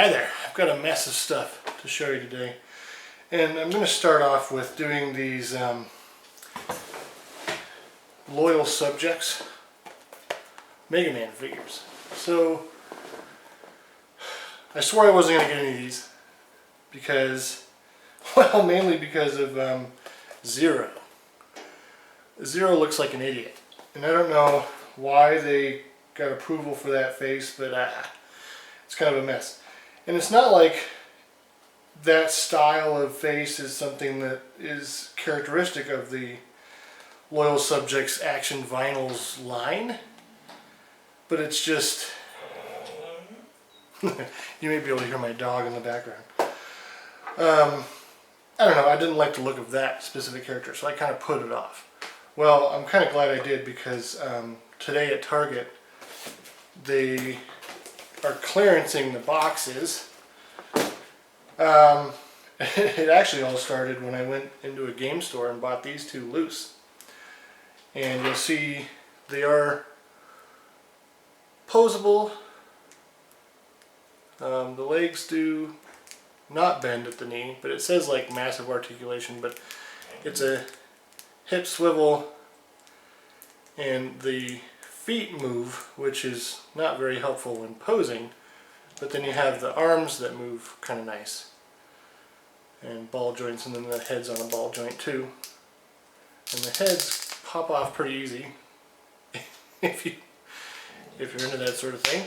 Hi there, I've got a mess of stuff to show you today, and I'm going to start off with doing these Loyal Subjects Mega Man figures. So I swore I wasn't going to get any of these because, well, mainly because of Zero. Zero looks like an idiot, and I don't know why they got approval for that face, but it's kind of a mess. And it's not like that style of face is something that is characteristic of the Loyal Subjects Action Vinyls line, but it's just you may be able to hear my dog in the background. I don't know, I didn't like the look of that specific character, so I kind of put it off. Well, I'm kind of glad I did because today at Target they are clearancing the boxes. It actually all started when I went into a game store and bought these two loose. And you'll see they are posable. The legs do not bend at the knee, but it says like massive articulation, but it's a hip swivel, and the feet move, which is not very helpful when posing, but then you have the arms that move kind of nice, and ball joints, and then the head's on a ball joint too, and the heads pop off pretty easy if you're into that sort of thing.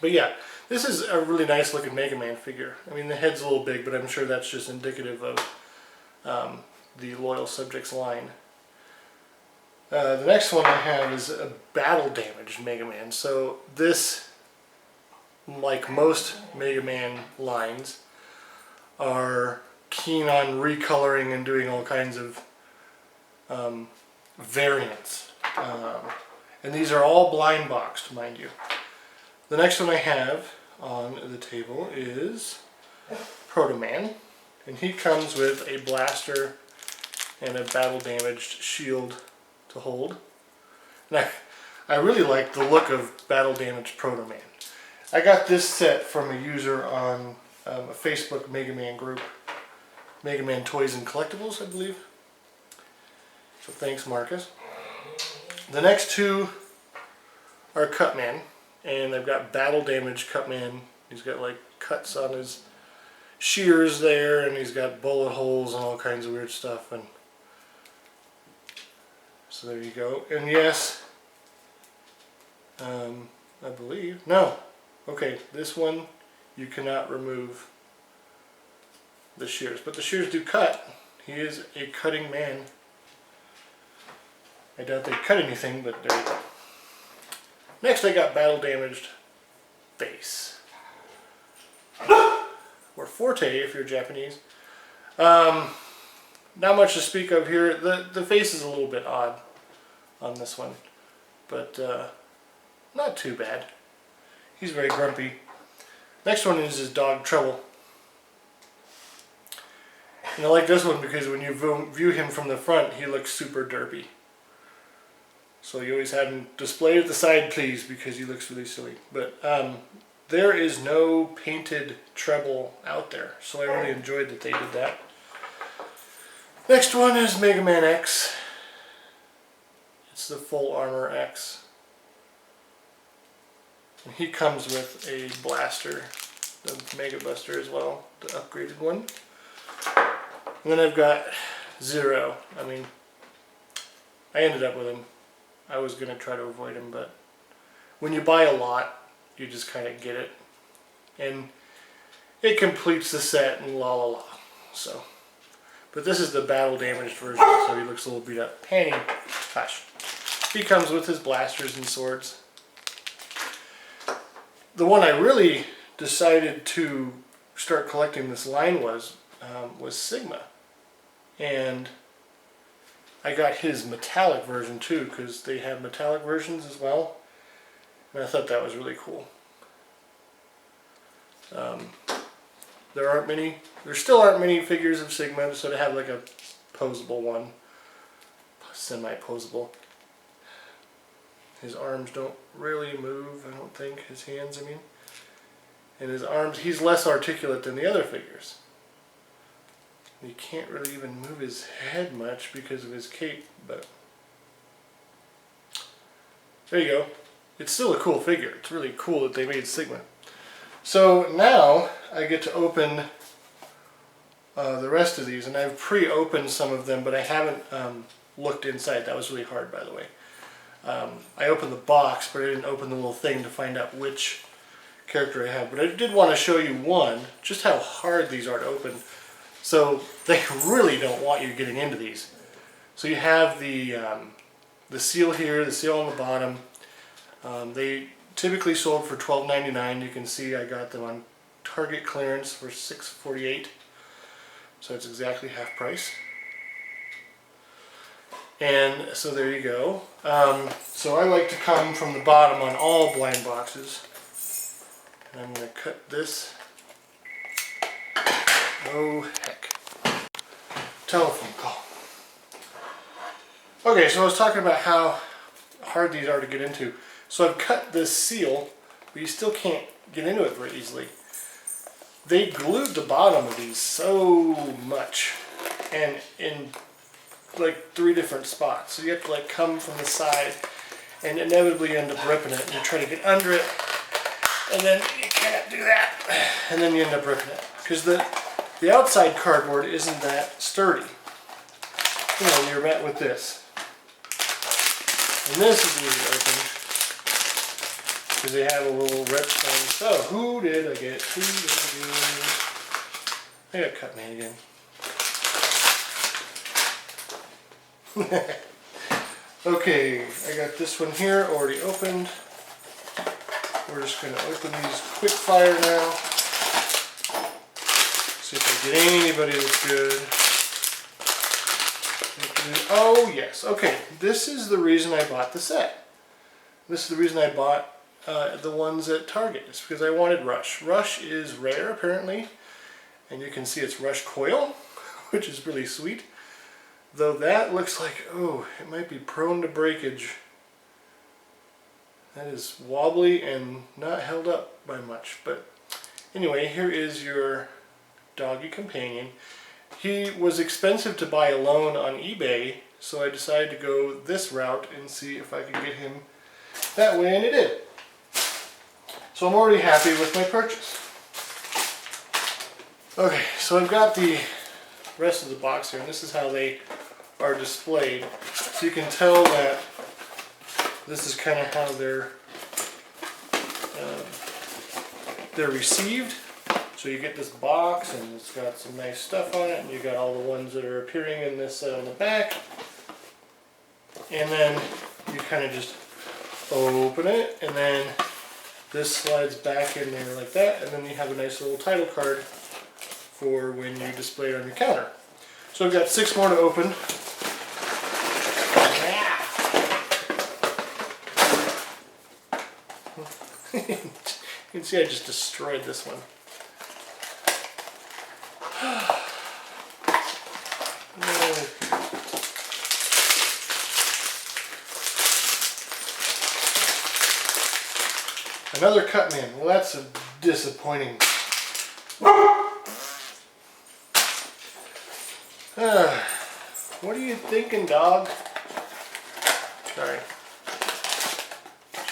But yeah, this is a really nice looking Mega Man figure. I mean, the head's a little big, but I'm sure that's just indicative of the Loyal Subjects line. The next one I have is a battle damaged Mega Man. So this, like most Mega Man lines, are keen on recoloring and doing all kinds of variants. And these are all blind boxed, mind you. The next one I have on the table is Proto Man, and he comes with a blaster and a battle damaged shield to hold. And I really like the look of battle damaged Proto Man. I got this set from a user on a Facebook Mega Man group, Mega Man Toys and Collectibles, I believe. So thanks, Marcus. The next two are Cutman, and I've got battle damaged Cutman. He's got like cuts on his shears there, and he's got bullet holes and all kinds of weird stuff. And so there you go. And yes, I believe, no, okay, this one you cannot remove the shears, but the shears do cut. He is a cutting man. I doubt they cut anything, but there you go. Next I got battle damaged face, or Forte if you're Japanese. Not much to speak of here. The face is a little bit odd on this one, but not too bad. He's very grumpy. Next one is his dog Trouble. And I like this one because when you view him from the front, he looks super derpy. So you always have him displayed at the side, please, because he looks really silly. But there is no painted Treble out there, so I really enjoyed that they did that. Next one is Mega Man X. It's the full armor X. And he comes with a blaster, the Mega Buster as well, the upgraded one. And then I've got Zero. I mean, I ended up with him. I was going to try to avoid him, but when you buy a lot, you just kind of get it. And it completes the set and la la la. So. But this is the battle damaged version, so he looks a little beat up. Panty, hush. He comes with his blasters and swords. The one I really decided to start collecting this line was Sigma. And I got his metallic version too, because they have metallic versions as well. And I thought that was really cool. There still aren't many figures of Sigma, so to have like a posable one, semi-posable. His arms don't really move, I don't think. His hands, I mean. And his arms, he's less articulate than the other figures. He can't really even move his head much because of his cape, but there you go. It's still a cool figure. It's really cool that they made Sigma. So now I get to open the rest of these, and I've pre-opened some of them, but I haven't looked inside. That was really hard, by the way. I opened the box, but I didn't open the little thing to find out which character I have. But I did want to show you one, just how hard these are to open. So they really don't want you getting into these. So you have the seal here, the seal on the bottom. They typically sold for $12.99. You can see I got them on Target clearance for $6.48. So it's exactly half price. And so there you go. So I like to come from the bottom on all blind boxes. And I'm going to cut this. Oh heck. Telephone call. Okay, so I was talking about how hard these are to get into. So I've cut this seal, but you still can't get into it very easily. They glued the bottom of these so much, and in like 3 different spots. So you have to like come from the side and inevitably end up ripping it, and you try to get under it, and then you can't do that, and then you end up ripping it. Because the outside cardboard isn't that sturdy. You know, you're met with this. And this is easy to open, because they have a little rip thing. So, who did I get? Who did I got cut man again. Okay, I got this one here already opened. We're just going to open these quick fire now. See if I get anybody that's good. Oh yes, okay. This is the reason I bought the set. This is the reason I bought the ones at Target. It's because I wanted Rush. Rush is rare apparently, and you can see it's Rush coil, which is really sweet. Though that looks like, oh, it might be prone to breakage. That is wobbly and not held up by much. But anyway, here is your doggy companion. He was expensive to buy alone on eBay, so I decided to go this route and see if I could get him that way, and it did. So I'm already happy with my purchase. Okay, so I've got the rest of the box here, and this is how they are displayed. So you can tell that this is kind of how they're received. So you get this box, and it's got some nice stuff on it, and you got all the ones that are appearing in this on the back. And then you kind of just open it, and then this slides back in there like that, and then you have a nice little title card for when you display it on your counter. So I've got 6 more to open. You can see I just destroyed this one. Another cut man. Well, that's a disappointing. What are you thinking, dog? Sorry.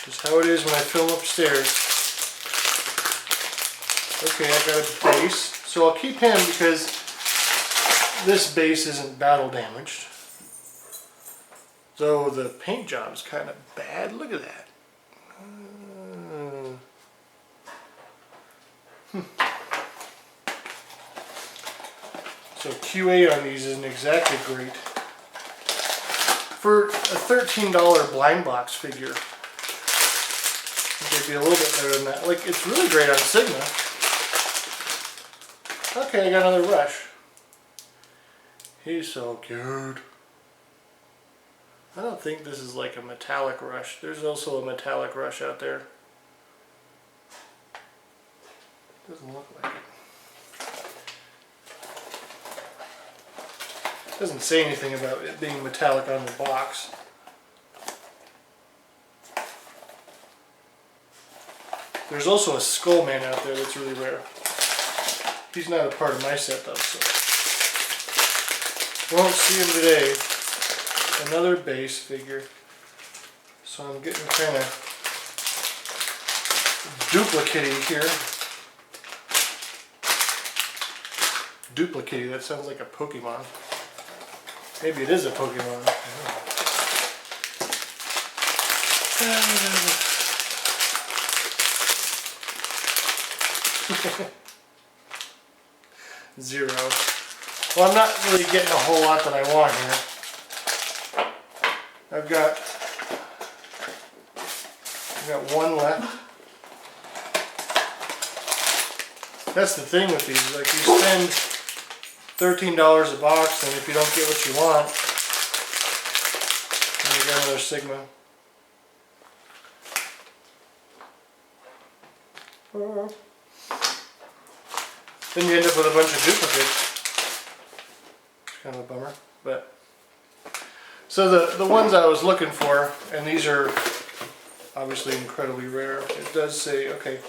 This is how it is when I film upstairs. Okay, I've got a base. So I'll keep him because this base isn't battle damaged. Though the paint job's kind of bad. Look at that. So QA on these isn't exactly great. For a $13 blind box figure, I think they'd be a little bit better than that. Like, it's really great on Sigma. Okay, I got another Rush. He's so cute. I don't think this is like a metallic Rush. There's also a metallic Rush out there. Doesn't look like it. Doesn't say anything about it being metallic on the box. There's also a Skull Man out there that's really rare. He's not a part of my set though, so won't see him today. Another base figure. So I'm getting kind of duplicate-y here. Duplicate-y, that sounds like a Pokemon. Maybe it is a Pokemon. I don't know. Zero. Well, I'm not really getting a whole lot that I want here. I've got one left. That's the thing with these, like you spend $13 a box, and if you don't get what you want, then you got another Sigma. Then you end up with a bunch of duplicates. It's kind of a bummer, but so the ones I was looking for, and these are obviously incredibly rare. It does say, okay,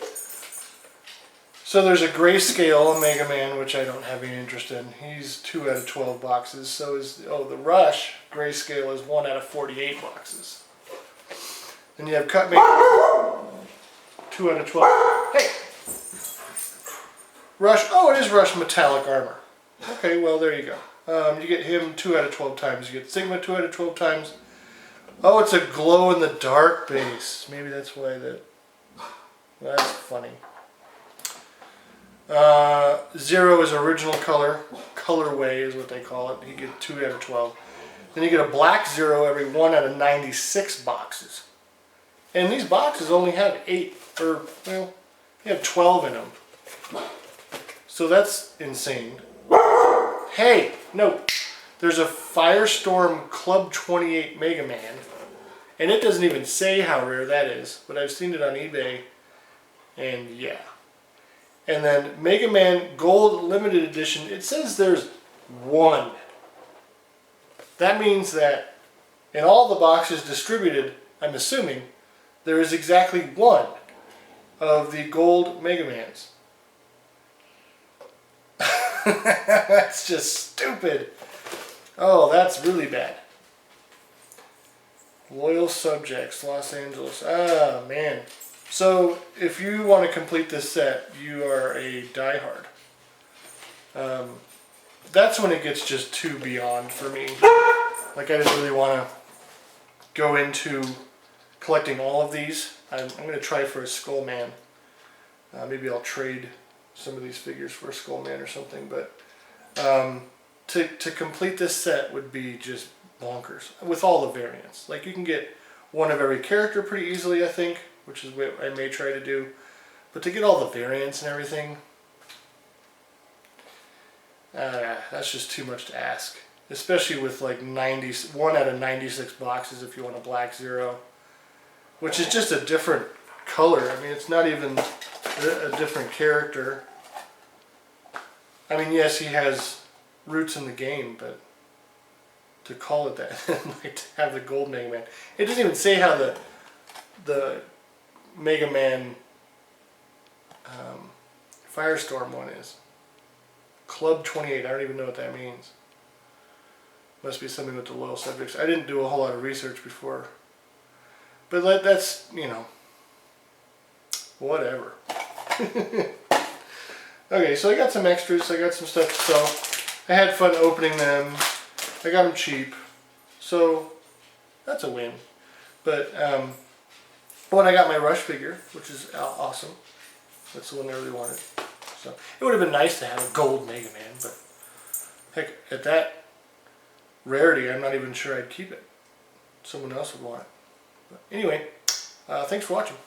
so there's a grayscale Mega Man, which I don't have any interest in. He's 2 out of 12 boxes. So is, the Rush grayscale is 1 out of 48 boxes. Then you have Cut Maker, 2 out of 12. Hey! Rush, it is Rush Metallic Armor. Okay, well there you go. You get him 2 out of 12 times. You get Sigma 2 out of 12 times. Oh, it's a glow-in-the-dark base. Maybe that's why that... That's funny. Zero is original color. Colorway is what they call it. You get 2 out of 12. Then you get a black Zero every 1 out of 96 boxes. And these boxes only have 8, or, well, you have 12 in them. So that's insane. Hey, no. There's a Firestorm Club 28 Mega Man. And it doesn't even say how rare that is. But I've seen it on eBay. And yeah. And then Mega Man Gold Limited Edition. It says there's 1. That means that in all the boxes distributed, I'm assuming, there is exactly 1 of the gold Mega Mans. That's just stupid. Oh, that's really bad. Loyal Subjects, Los Angeles. Ah, man. So, if you want to complete this set, you are a diehard. That's when it gets just too beyond for me. Like, I didn't really want to go into collecting all of these. I'm going to try for a Skull Man. Maybe I'll trade some of these figures for a Skull Man or something, but to complete this set would be just bonkers with all the variants. Like, you can get 1 of every character pretty easily, I think, which is what I may try to do, but to get all the variants and everything, that's just too much to ask, especially with like 1 out of 96 boxes if you want a black Zero, which is just a different color. I mean, it's not even a different character. I mean, yes, he has roots in the game, but to call it that, like to have the gold Mega Man, it doesn't even say how the Mega Man Firestorm one is. Club 28, I don't even know what that means. Must be something with the loyal subjects. I didn't do a whole lot of research before. But that's, you know, whatever. Okay, so I got some extras, I got some stuff to sell. I had fun opening them. I got them cheap. So, that's a win. But, when I got my Rush figure, which is awesome. That's the one I really wanted. So, it would have been nice to have a gold Mega Man, but heck, at that rarity, I'm not even sure I'd keep it. Someone else would want it. But anyway, thanks for watching.